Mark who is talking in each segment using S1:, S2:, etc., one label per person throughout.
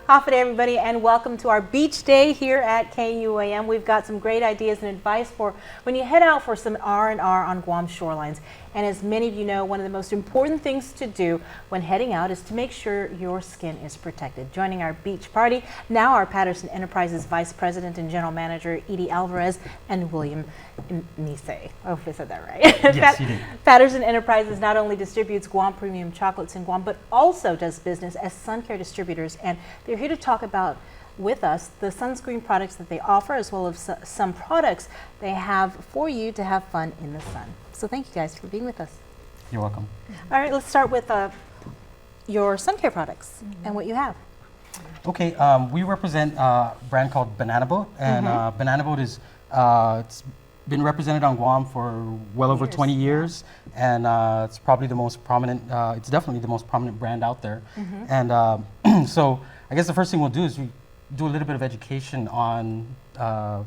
S1: Hafa day, everybody, and welcome to our beach day here at KUAM. We've got some great ideas and advice for when you head out for some R&R on Guam shorelines. And as many of you know, one of the most important things to do when heading out is to make sure your skin is protected. Joining our beach party, now our Patterson Enterprises Vice President and General Manager, Edie Alvarez, and William Nise. I hope I said that right.
S2: Yes, you did.
S1: Patterson Enterprises not only distributes Guam premium chocolates in Guam, but also does business as sun care distributors. And they're here to talk about with us the sunscreen products that they offer, as well as some products they have for you to have fun in the sun. So thank you guys for being with us.
S2: You're welcome.
S1: All right, let's start with your sun care products and what you have.
S2: Okay, we represent a brand called Banana Boat, and Banana Boat is it's been represented on Guam for well over 20 years, and it's probably the most prominent. It's definitely the most prominent brand out there. And so I guess the first thing we'll do is we do a little bit of education on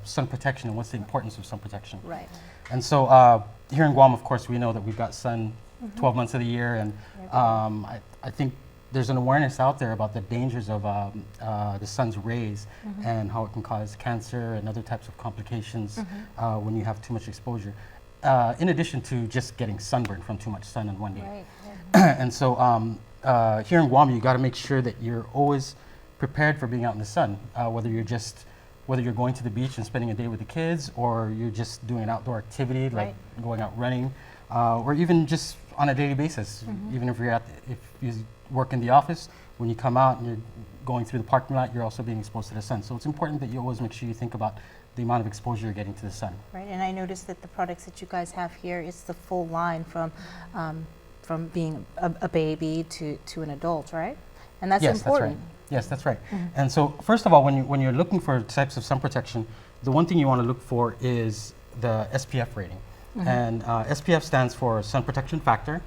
S2: sun protection and what's the importance of sun protection.
S1: Right.
S2: And so here in Guam, of course, we know that we've got sun 12 months of the year, and I think there's an awareness out there about the dangers of the sun's rays and how it can cause cancer and other types of complications when you have too much exposure, in addition to just getting sunburned from too much sun in one day. Right. And so here in Guam, you got to make sure that you're always prepared for being out in the sun, whether you're going to the beach and spending a day with the kids, or you're just doing an outdoor activity like going out running, or even just on a daily basis. Even if you work in the office, when you come out and you're going through the parking lot, you're also being exposed to the sun. So it's important that you always make sure you think about the amount of exposure you're getting to the sun. Right,
S1: and I noticed that the products that you guys have here is the full line from being a baby to an adult, right? And that's important.
S2: That's right. Yes, that's right. And so first of all, when you're looking for types of sun protection, the one thing you want to look for is the SPF rating. And SPF stands for sun protection factor.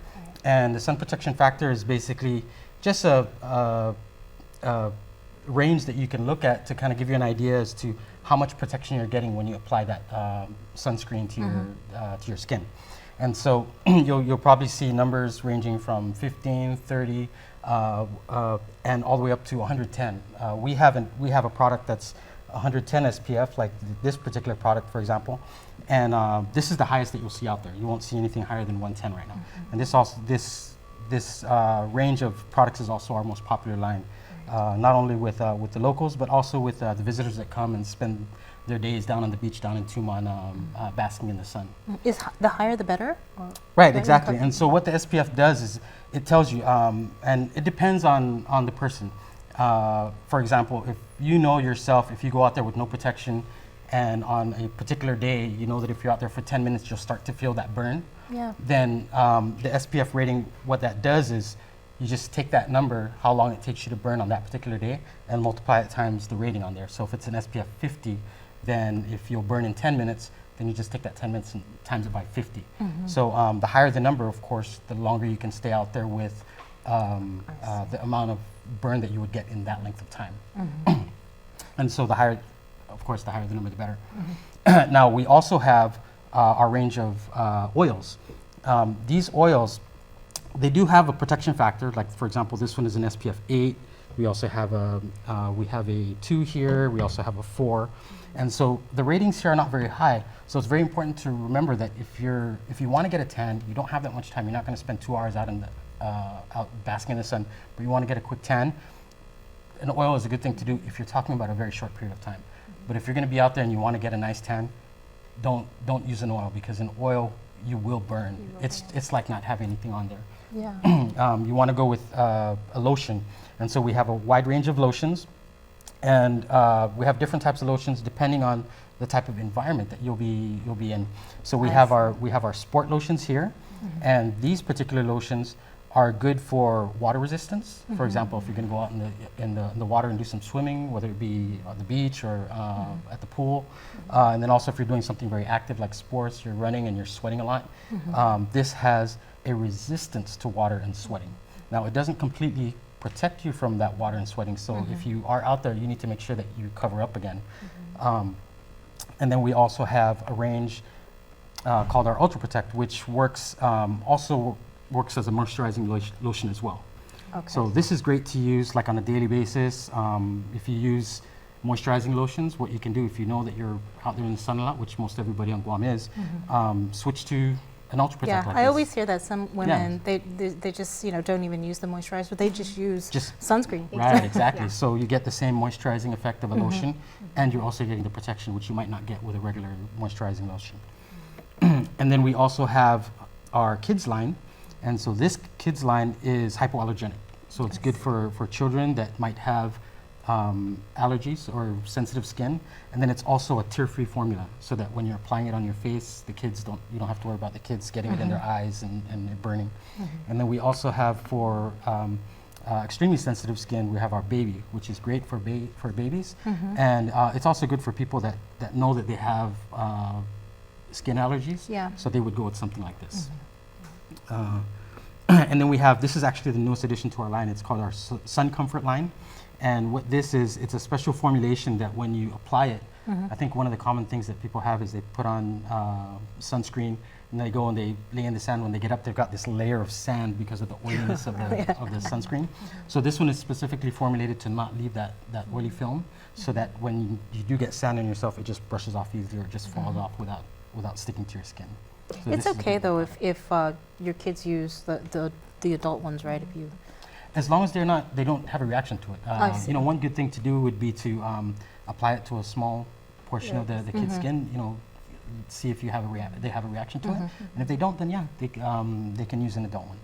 S2: And the sun protection factor is basically just a range that you can look at to kind of give you an idea as to how much protection you're getting when you apply that sunscreen to your skin. And so you'll probably see numbers ranging from 15, 30, and all the way up to 110. We have a product that's 110 SPF, like this particular product, for example. And this is the highest that you'll see out there. You won't see anything higher than 110 right now. And this range of products is also our most popular line, not only with the locals, but also with the visitors that come and spend their days down on the beach down in Tuman, basking in the sun.
S1: Is the higher the better?
S2: Right, exactly. And so what the SPF does is it tells you, and it depends on the person. For example, if you know yourself, if you go out there with no protection, and on a particular day, you know that if you're out there for 10 minutes, you'll start to feel that burn. Yeah. Then the SPF rating, what that does is you just take that number, how long it takes you to burn on that particular day, and multiply it times the rating on there. So if it's an SPF 50, then if you'll burn in 10 minutes, then you just take that 10 minutes and times it by 50. So the higher the number, of course, the longer you can stay out there with the amount of burn that you would get in that length of time. And so the higher, of course, the higher the number, the better. Now, we also have our range of oils. These oils, they do have a protection factor. Like, for example, this one is an SPF 8. We also have a 2 here. We also have a 4. And so the ratings here are not very high. So it's very important to remember that if you want to get a tan, you don't have that much time. You're not going to spend 2 hours out out basking in the sun, but you want to get a quick tan. An oil is a good thing to do if you're talking about a very short period of time. But if you're going to be out there and you want to get a nice tan, don't use an oil, because an oil you will burn. It's like not having anything on there. Yeah. You want to go with a lotion, and so we have a wide range of lotions, and we have different types of lotions depending on the type of environment that you'll be in. So we have our sport lotions here, and these particular lotions are good for water resistance. For example, if you're going to go out in the water and do some swimming, whether it be on the beach or at the pool, and then also if you're doing something very active like sports, you're running and you're sweating a lot, this has a resistance to water and sweating. Now, it doesn't completely protect you from that water and sweating, so if you are out there, you need to make sure that you cover up again. And then we also have a range called our Ultra Protect, which works also works as a moisturizing lotion as well.
S1: Okay.
S2: So this is great to use like on a daily basis. If you use moisturizing lotions, what you can do if you know that you're out there in the sun a lot, which most everybody on Guam is, switch to an ultra protect like
S1: I
S2: this.
S1: always hear that some women, they just, don't even use the moisturizer. They just use sunscreen.
S2: Right, exactly. So you get the same moisturizing effect of a lotion, and you're also getting the protection, which you might not get with a regular moisturizing lotion. And then we also have our kids line, and so this kids line is hypoallergenic. So it's good for children that might have allergies or sensitive skin, and then it's also a tear-free formula, so that when you're applying it on your face, you don't have to worry about the kids getting it in their eyes and it burning. And then we also have for extremely sensitive skin, we have our baby, which is great for babies, and it's also good for people that know that they have skin allergies.
S1: Yeah.
S2: So they would go with something like this. And then we have, this is actually the newest addition to our line. It's called our Sun Comfort line. And what this is, it's a special formulation that when you apply it, I think one of the common things that people have is they put on sunscreen and they go and they lay in the sand. When they get up, they've got this layer of sand because of the oiliness of the sunscreen. So this one is specifically formulated to not leave that oily film, so that when you do get sand on yourself, it just brushes off easier, it just falls off without sticking to your skin. So
S1: It's okay though if your kids use the adult ones, right? If you
S2: As long as they don't have a reaction to it. One good thing to do would be to apply it to a small portion of the kid's skin. See if they have a reaction to it, and if they don't, then yeah, they can use an adult one.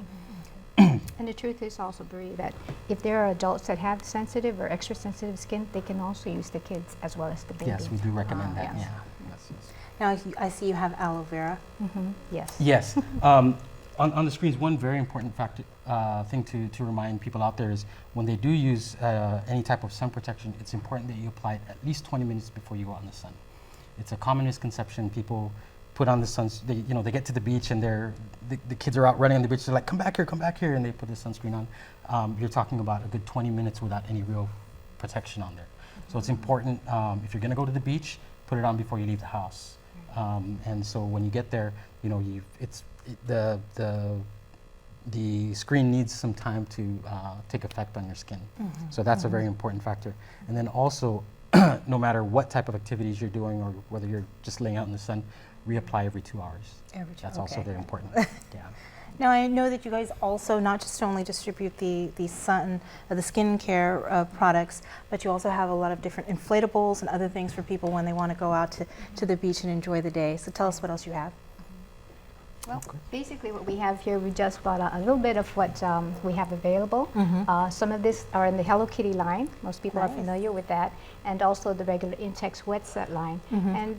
S3: And the truth is also, Bree, that if there are adults that have sensitive or extra sensitive skin, they can also use the kids as well as the babies.
S2: Yes, we do recommend that.
S3: yes.
S2: Yeah. Yes.
S1: now I see you have aloe vera.
S3: Yes.
S2: Yes. On the screens, one very important thing to remind people out there is when they do use any type of sun protection, it's important that you apply it at least 20 minutes before you go out in the sun. It's a common misconception. People put on the they get to the beach and the kids are out running on the beach. They're like, come back here, and they put the sunscreen on. You're talking about a good 20 minutes without any real protection on there. So it's important, if you're going to go to the beach, put it on before you leave the house. And so when you get there, the screen needs some time to take effect on your skin. So that's a very important factor. And then also, no matter what type of activities you're doing or whether you're just laying out in the sun, reapply every 2 hours. That's also very important. Yeah.
S1: Now I know that you guys also not just only distribute the skincare products, but you also have a lot of different inflatables and other things for people when they want to go out to the beach and enjoy the day. So tell us what else you have.
S3: Well, basically what we have here, we just brought a little bit of what we have available. Some of this are in the Hello Kitty line. Most people are familiar with that. And also the regular Intex Wet Set line. And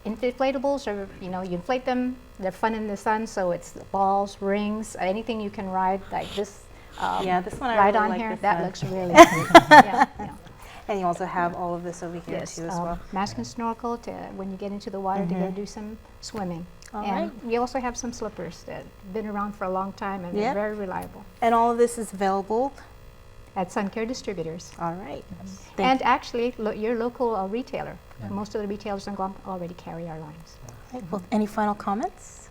S3: inflatables are, you inflate them, they're fun in the sun, so it's balls, rings, anything you can ride, like this.
S1: This one I
S3: ride
S1: really
S3: on
S1: like
S3: here,
S1: this
S3: that
S1: one.
S3: looks really good.
S1: And you also have all of this over here
S3: Yes,
S1: too as well.
S3: mask and snorkel to when you get into the water to go do some swimming.
S1: All
S3: and
S1: right.
S3: we also have some slippers that have been around for a long time and they're very reliable.
S1: And all of this is available
S3: At Sun Care Distributors.
S1: All right.
S3: And actually, your local retailer. Most of the retailers in Guam already carry our lines.
S1: Right. Well, any final comments?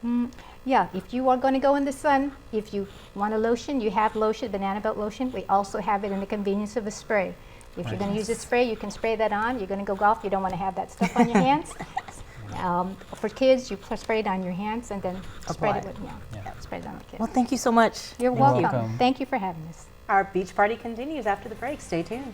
S3: Yeah, if you are going to go in the sun, if you want a lotion, you have lotion, banana belt lotion. We also have it in the convenience of a spray. If you're going to use a spray, you can spray that on. You're going to go golf, you don't want to have that stuff on your hands. For kids, you spray it on your hands and then spread it with, spread it on the kids.
S1: Well, thank you so much.
S3: You're welcome. Thank you for having us.
S1: Our beach party continues after the break. Stay tuned.